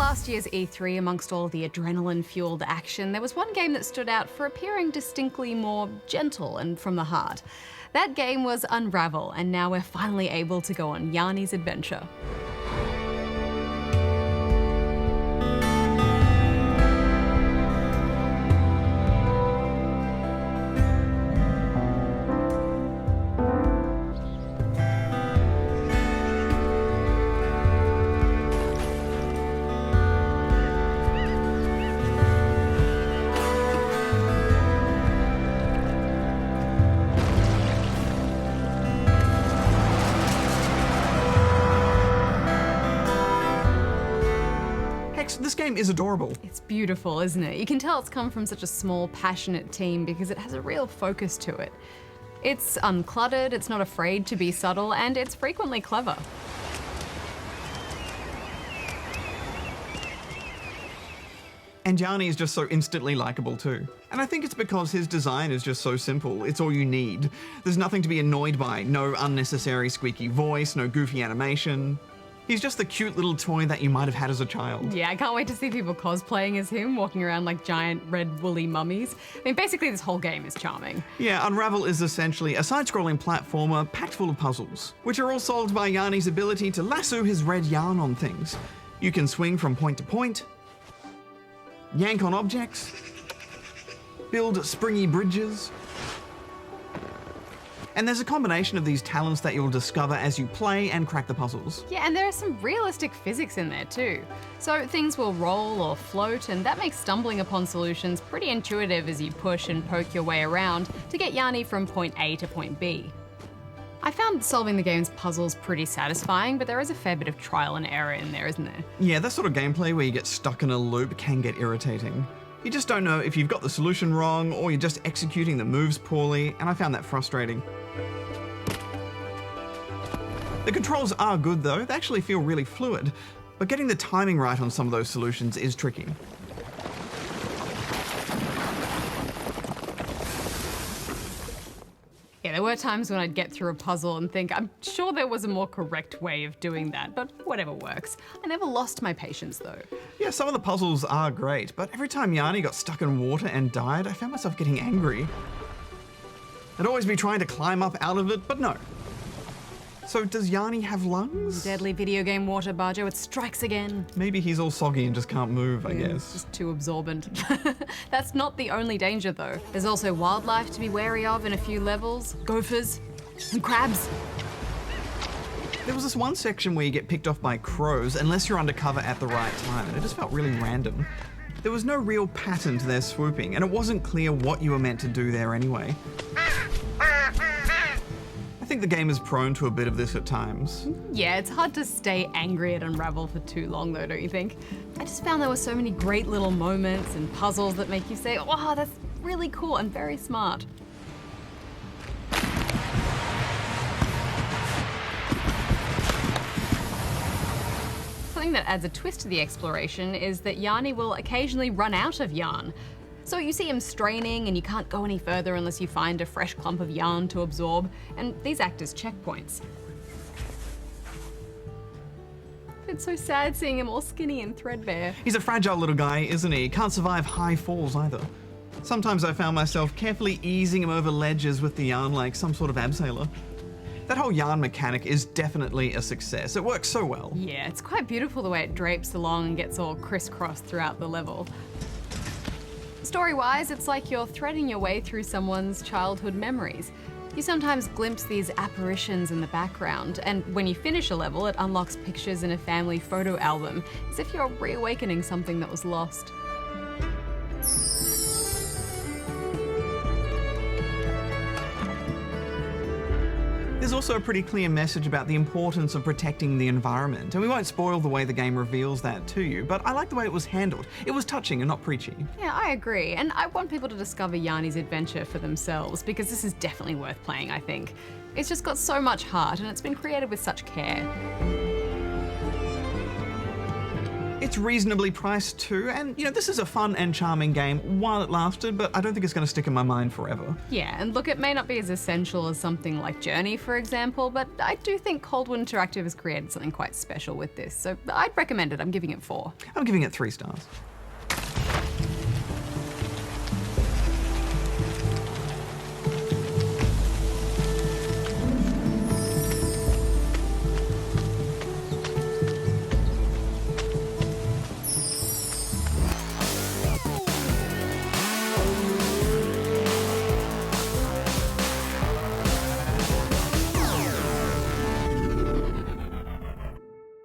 last year's E3, amongst all the adrenaline-fueled action, there was one game that stood out for appearing distinctly more gentle and from the heart. That game was Unravel, and now we're finally able to go on Yanni's adventure. This game is adorable. It's beautiful, isn't it? You can tell it's come from such a small, passionate team because it has a real focus to it. It's uncluttered, it's not afraid to be subtle, and it's frequently clever. And Yanni is just so instantly likable too. And I think it's because his design is just so simple. It's all you need. There's nothing to be annoyed by. No unnecessary squeaky voice, no goofy animation. He's just the cute little toy that you might have had as a child. Yeah, I can't wait to see people cosplaying as him, walking around like giant red woolly mummies. I mean, basically this whole game is charming. Yeah, Unravel is essentially a side-scrolling platformer packed full of puzzles, which are all solved by Yanni's ability to lasso his red yarn on things. You can swing from point to point, yank on objects, build springy bridges. And there's a combination of these talents that you'll discover as you play and crack the puzzles. Yeah, and there are some realistic physics in there too. So things will roll or float, and that makes stumbling upon solutions pretty intuitive as you push and poke your way around to get Yanni from point A to point B. I found solving the game's puzzles pretty satisfying, but there is a fair bit of trial and error in there, isn't there? Yeah, that sort of gameplay where you get stuck in a loop can get irritating. You just don't know if you've got the solution wrong or you're just executing the moves poorly, and I found that frustrating. The controls are good though, they actually feel really fluid, but getting the timing right on some of those solutions is tricky. Yeah, there were times when I'd get through a puzzle and think, I'm sure there was a more correct way of doing that, but whatever works. I never lost my patience though. Yeah, some of the puzzles are great, but every time Yanni got stuck in water and died, I found myself getting angry. I'd always be trying to climb up out of it, but no. So does Yanni have lungs? Deadly video game water, Bajo, it strikes again. Maybe he's all soggy and just can't move, I guess. It's just too absorbent. That's not the only danger though. There's also wildlife to be wary of in a few levels. Gophers and crabs. There was this one section where you get picked off by crows unless you're undercover at the right time, and it just felt really random. There was no real pattern to their swooping, and it wasn't clear what you were meant to do there anyway. I think the game is prone to a bit of this at times. Yeah, it's hard to stay angry at Unravel for too long though, don't you think? I just found there were so many great little moments and puzzles that make you say, wow, that's really cool and very smart. Something that adds a twist to the exploration is that Yanni will occasionally run out of yarn. So you see him straining and you can't go any further unless you find a fresh clump of yarn to absorb, and these act as checkpoints. It's so sad seeing him all skinny and threadbare. He's a fragile little guy, isn't he? Can't survive high falls either. Sometimes I found myself carefully easing him over ledges with the yarn like some sort of abseiler. That whole yarn mechanic is definitely a success. It works so well. Yeah, it's quite beautiful the way it drapes along and gets all crisscrossed throughout the level. Story-wise, it's like you're threading your way through someone's childhood memories. You sometimes glimpse these apparitions in the background, and when you finish a level, it unlocks pictures in a family photo album, as if you're reawakening something that was lost. There's also a pretty clear message about the importance of protecting the environment, and we won't spoil the way the game reveals that to you, but I like the way it was handled. It was touching and not preachy. Yeah, I agree, and I want people to discover Yanni's adventure for themselves, because this is definitely worth playing, I think. It's just got so much heart, and it's been created with such care. It's reasonably priced too, and this is a fun and charming game while it lasted, but I don't think it's going to stick in my mind forever. Yeah, and look, it may not be as essential as something like Journey, for example, but I do think Coldwood Interactive has created something quite special with this, so I'd recommend it. I'm giving it 4. I'm giving it 3 stars.